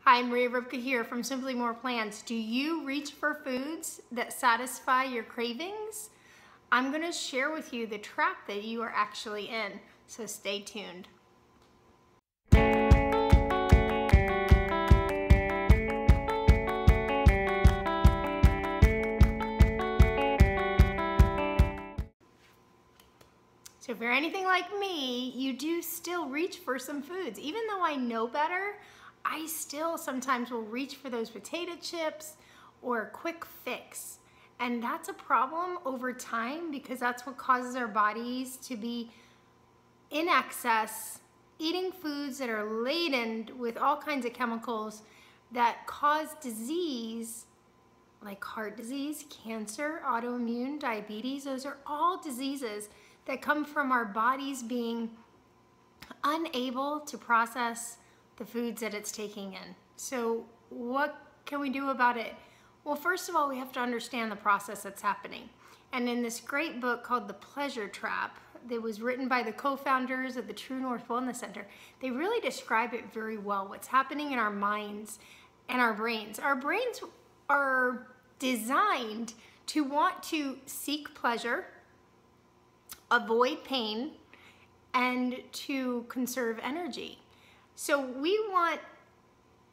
Hi, Maria Ripka here from Simply More Plants. Do you reach for foods that satisfy your cravings? I'm going to share with you the trap that you are actually in, so stay tuned. So if you're anything like me, you do still reach for some foods. Even though I know better, I still sometimes will reach for those potato chips or a quick fix. And that's a problem over time because that's what causes our bodies to be in excess, eating foods that are laden with all kinds of chemicals that cause disease, like heart disease, cancer, autoimmune, diabetes. Those are all diseases that come from our bodies being unable to process the foods that it's taking in. So what can we do about it? Well, first of all, we have to understand the process that's happening. And in this great book called The Pleasure Trap, that was written by the co-founders of the True North Wellness Center, they really describe it very well, what's happening in our minds and our brains. Our brains are designed to want to seek pleasure, avoid pain, and to conserve energy. So we want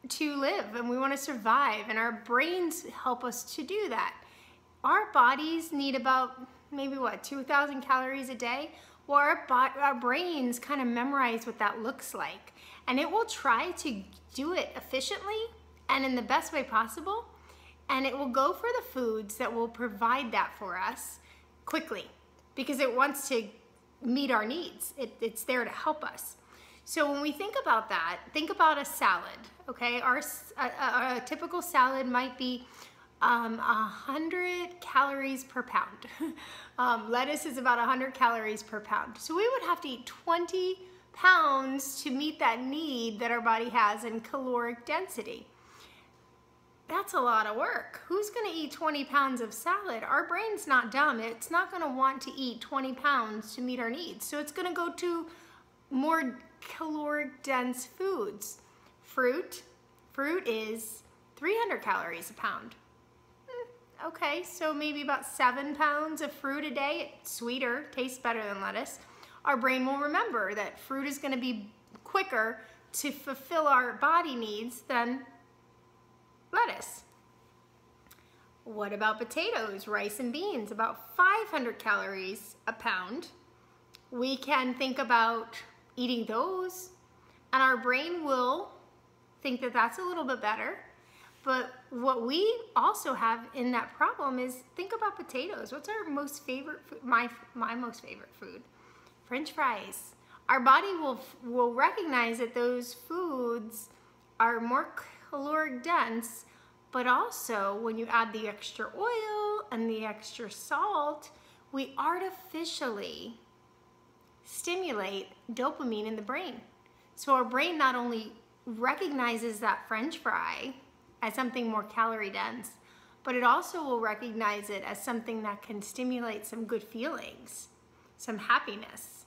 to live and we want to survive, and our brains help us to do that. Our bodies need about maybe 2,000 calories a day. Well, our brains kind of memorize what that looks like, and it will try to do it efficiently and in the best way possible, and it will go for the foods that will provide that for us quickly because it wants to meet our needs. It's there to help us. So when we think about that, think about a salad, okay? A typical salad might be 100 calories per pound. Lettuce is about 100 calories per pound. So we would have to eat 20 pounds to meet that need that our body has in caloric density. That's a lot of work. Who's gonna eat 20 pounds of salad? Our brain's not dumb. It's not gonna want to eat 20 pounds to meet our needs. So it's gonna go to more caloric dense foods. Fruit is 300 calories a pound. Okay, so maybe about 7 pounds of fruit a day. It's sweeter, tastes better than lettuce. Our brain will remember that fruit is gonna be quicker to fulfill our body needs than lettuce. What about potatoes, rice, and beans? About 500 calories a pound. We can think about eating those, and our brain will think that that's a little bit better. But what we also have in that problem is, think about potatoes. What's our most favorite food? My most favorite food? French fries. Our body will recognize that those foods are more caloric dense, but also when you add the extra oil and the extra salt, we artificially stimulate dopamine in the brain. So our brain not only recognizes that French fry as something more calorie dense, but it also will recognize it as something that can stimulate some good feelings, some happiness.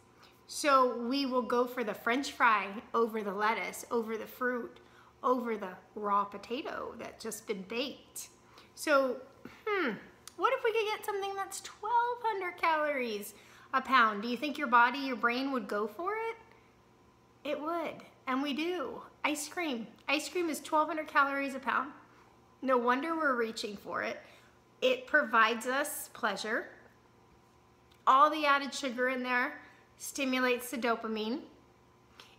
So we will go for the French fry over the lettuce, over the fruit, over the raw potato that's just been baked. So, what if we could get something that's 1,200 calories a pound? Do you think your body, your brain would go for it? It would, and we do. Ice cream. Ice cream is 1,200 calories a pound. No wonder we're reaching for it. It provides us pleasure. All the added sugar in there stimulates the dopamine.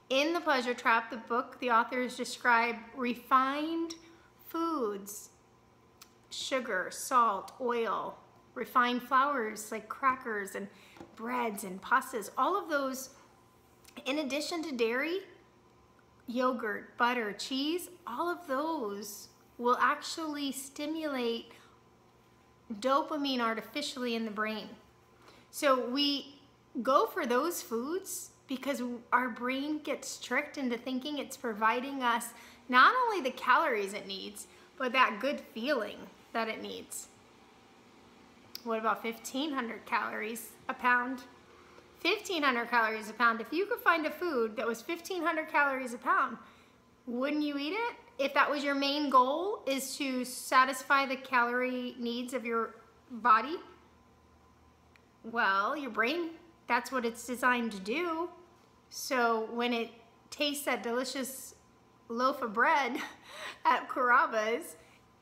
In The Pleasure Trap, the book, the authors describe refined foods, sugar, salt, oil, refined flours like crackers and breads and pastas. All of those, in addition to dairy, yogurt, butter, cheese, all of those will actually stimulate dopamine artificially in the brain. So we go for those foods because our brain gets tricked into thinking it's providing us not only the calories it needs, but that good feeling that it needs. What about 1,500 calories a pound? 1,500 calories a pound. If you could find a food that was 1,500 calories a pound, Wouldn't you eat it? If that was your main goal, is to satisfy the calorie needs of your body, well, your brain, that's what it's designed to do. So when it tastes that delicious loaf of bread at Carrabba's,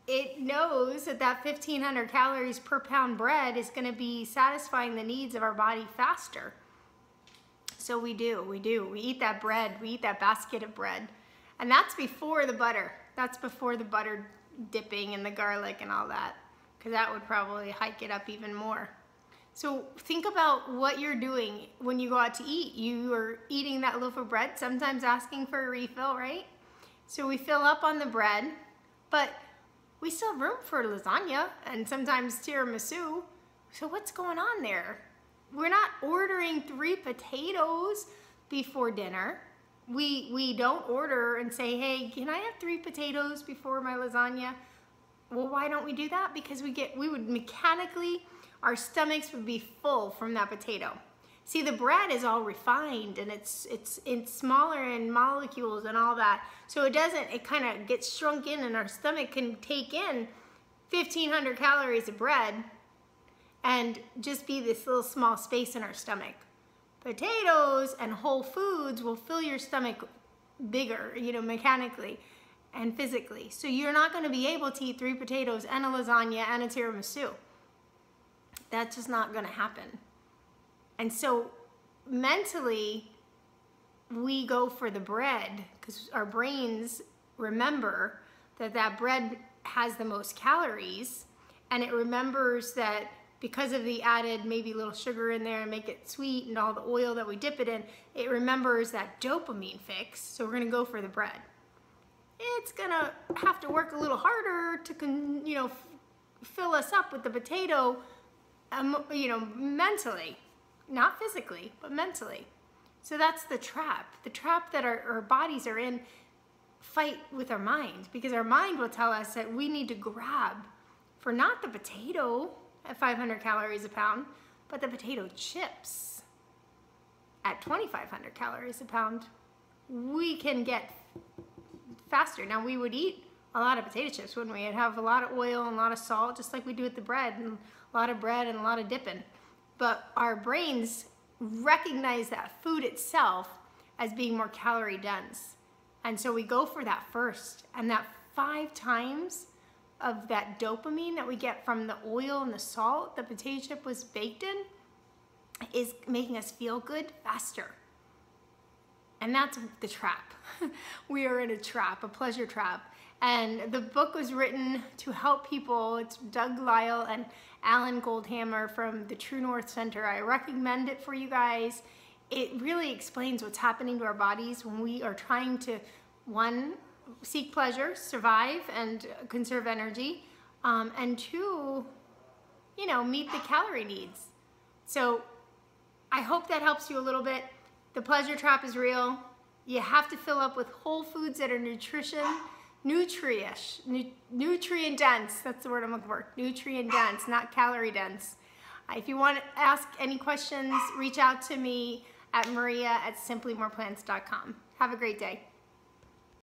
it knows that that 1,500 calories per pound bread is going to be satisfying the needs of our body faster. So we eat that bread, we eat that basket of bread. And that's before the butter. That's before the butter dipping and the garlic and all that, because that would probably hike it up even more. So think about what you're doing when you go out to eat. You are eating that loaf of bread, sometimes asking for a refill, right? So we fill up on the bread, but we still have room for lasagna and sometimes tiramisu. So what's going on there? We're not ordering 3 potatoes before dinner. We don't order and say, hey, can I have 3 potatoes before my lasagna? Well, why don't we do that? Because we would mechanically, our stomachs would be full from that potato. See, the bread is all refined and it's smaller in molecules and all that. So it kind of gets shrunk in, and our stomach can take in 1,500 calories of bread and just be this little small space in our stomach. Potatoes and whole foods will fill your stomach bigger, mechanically and physically. So you're not going to be able to eat 3 potatoes and a lasagna and a tiramisu. That's just not going to happen. And so mentally, we go for the bread because our brains remember that that bread has the most calories, and it remembers that because of the added maybe little sugar in there and make it sweet and all the oil that we dip it in, it remembers that dopamine fix. So we're going to go for the bread. It's going to have to work a little harder to fill us up with the potato, mentally. Not physically, but mentally. So that's the trap that our bodies are in. Fight with our mind, because our mind will tell us that we need to grab for not the potato at 500 calories a pound, but the potato chips at 2,500 calories a pound. We can get faster. Now, we would eat a lot of potato chips, wouldn't we? It'd have a lot of oil and a lot of salt, just like we do with the bread, and a lot of bread and a lot of dipping. But our brains recognize that food itself as being more calorie dense. And so we go for that first. And that 5 times of that dopamine that we get from the oil and the salt the potato chip was baked in is making us feel good faster. And that's the trap. We are in a trap, a pleasure trap. And the book was written to help people. It's Doug Lisle and Alan Goldhammer from the True North Center. I recommend it for you guys. It really explains what's happening to our bodies when we are trying to, 1, seek pleasure, survive, and conserve energy, and 2, meet the calorie needs. So I hope that helps you a little bit. The pleasure trap is real. You have to fill up with whole foods that are nutrient dense. That's the word I'm looking for. Nutrient dense, not calorie dense. If you want to ask any questions, reach out to me at maria@simplymoreplants.com. Have a great day.